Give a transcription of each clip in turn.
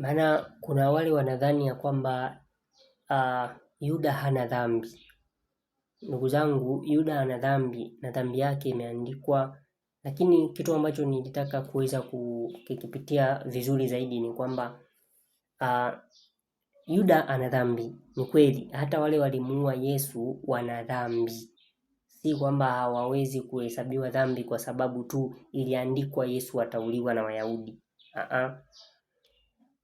Maana kuna wale wanadhani ya kwamba Yuda hana dhambi. Ndugu zangu, Yuda ana dhambi na dhambi yake imeandikwa, lakini kitu ambacho nilitaka kuweza kukipitia vizuri zaidi ni kwamba Yuda ana dhambi, ni kweli. Hata wale walimuua Yesu wana dhambi, si kwamba hawawezi kuhesabiwa dhambi kwa sababu tu iliandikwa Yesu atauliwa na Wayahudi.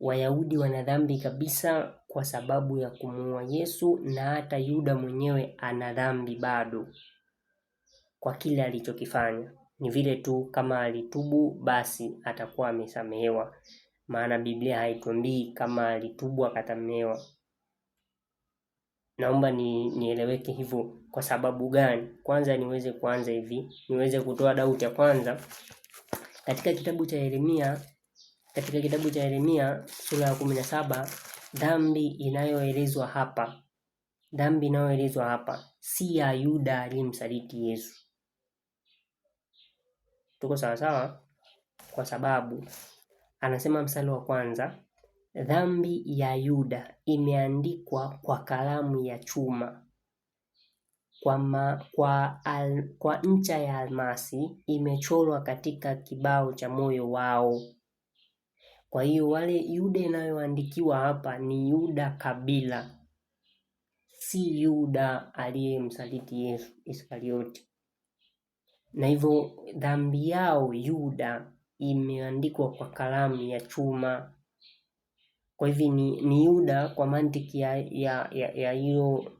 Wayahudi wana dhambi kabisa kwa sababu ya kumuua Yesu, na hata Yuda mwenyewe ana dhambi bado kwa kile alichokifanya. Ni vile tu kama alitubu basi atakuwa amesamehewa, maana Biblia haituambii kama alitubu akasamehewa. Naomba nieleweke hivyo. Kwa sababu gani? Kwanza niweze kuanza hivi, niweze kutoa doubt ya kwanza. Katika kitabu cha Yeremia sura ya 17, dhambi inayoelezwa hapa si ya Yuda aliyemsaliti Yesu. Tuko sawa sawa? Kwa sababu anasema mstari wa kwanza, dhambi ya Yuda imeandikwa kwa kalamu ya chuma, kwa ncha ya almasi, imechorwa katika kibao cha moyo wao. Kwa hiyo wale Yuda inayoandikiwa hapa ni Yuda kabila, si Yuda aliyemsaliti Yesu Iskarioti. Na hivyo dhambi yao Yuda imeandikwa kwa kalamu ya chuma. Kwa hivyo ni Yuda kwa mantiki ya hiyo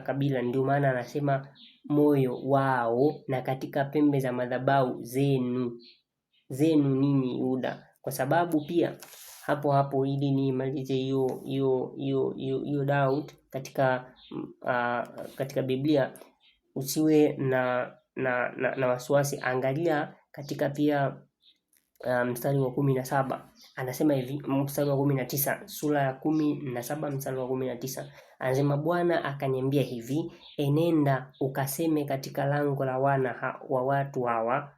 kabila. Ndio maana anasema moyo wao, na katika pembe za madhabahu zenu nini Yuda. Kwa sababu pia hapo ili nimalize hiyo doubt katika Biblia, usiwe na wasiwasi. Angalia katika pia mstari wa 17 anasema hivi, mstari wa 19, sura ya 17 mstari wa 19 anasema, Bwana akaniambia hivi, enenda ukaseme katika lango la wana wa watu hawa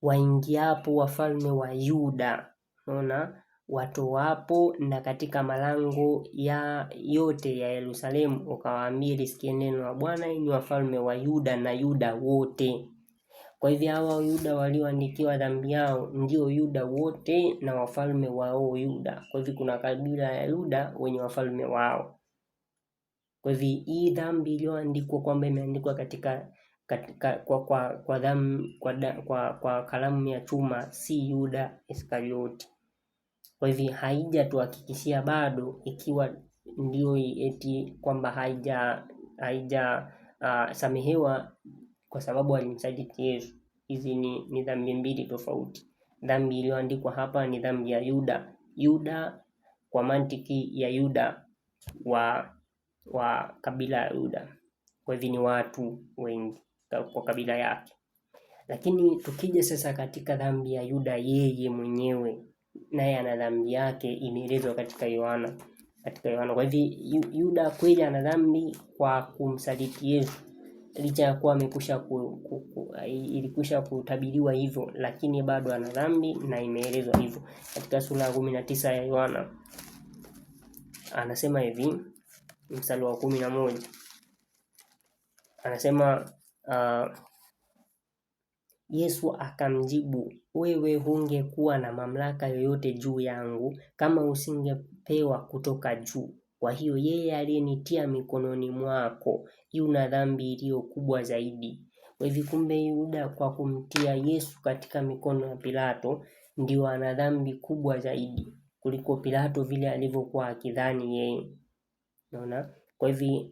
waingiapo wafalme wa Yuda, unaona, watu wapo, na katika malango ya yote ya Yerusalemu ukawaambie, lisikie neno la Bwana, ni wafalme wa Yuda na Yuda wote. Kwa hivyo hawa Yuda walioandikiwa dhambi yao ndio Yuda wote na wafalme wao Yuda. Kwa hivyo kuna kabila ya Yuda wenye wafalme wao. Kwa hivyo hii dhambi iliyoandikwa kwamba imeandikwa kwa kalamu ya chuma si Yuda Iskarioti. Kwa hivyo haijatuhakikishia bado ikiwa ndio eti kwamba haija samehewa kwa sababu alimsaliti Yesu. Hizi ni dhambi mbili tofauti. Dhambi iliyoandikwa hapa ni dhambi ya Yuda kwa mantiki ya Yuda wa kabila ya Yuda. Kwa hivyo ni watu wengi kwa kabila yake. Lakini tukija sasa katika dhambi ya Yuda yeye mwenyewe, naye ana dhambi yake imeelezwa katika Yohana. Kwa hivyo Yuda kweli ana dhambi kwa kumsaliti Yesu, licha ya kuwa ilikwisha kutabiriwa hivyo, lakini bado ana dhambi na imeelezwa hivyo. Katika sura ya 19 ya Yohana anasema hivi, mstari wa 11 anasema Yesu akamjibu, wewe hungekuwa na mamlaka yoyote juu yangu kama usingepewa kutoka juu. Kwa hiyo yeye aliyenitia mikononi mwako yuna dhambi iliyo kubwa zaidi. Kwa hivyo kumbe Yuda kwa kumtia Yesu katika mikono ya Pilato ndio ana dhambi kubwa zaidi kuliko Pilato vile alivyokuwa akidhani yeye. Unaona? Kwa hivyo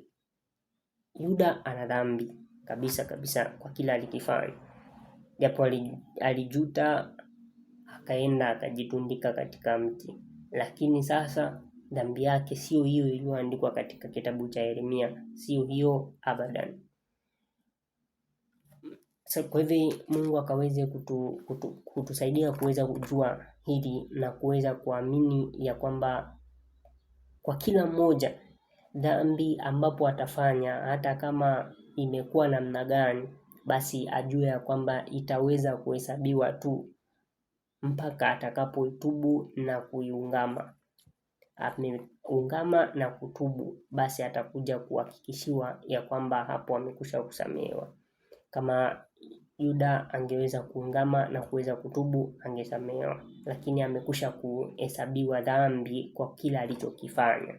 Yuda ana dhambi kabisa kwa kila alikifanya. Japo alijuta akaenda akajitundika katika mti, lakini sasa dhambi yake sio hiyo iliyoandikwa katika kitabu cha Yeremia, sio hiyo abadan. Kwa hivyo Mungu akaweze kutusaidia kuweza kujua hili na kuweza kuamini ya kwamba kwa kila mmoja dhambi ambapo atafanya, hata kama imekuwa namna gani, basi ajue ya kwamba itaweza kuhesabiwa tu mpaka atakapoitubu na kuiungama. ameungama na kutubu, basi atakuja kuhakikishiwa ya kwamba hapo amekusha kusamehewa. Kama Yuda angeweza kuungama na kuweza kutubu, angesamehewa, lakini amekusha kuhesabiwa dhambi kwa kila alichokifanya.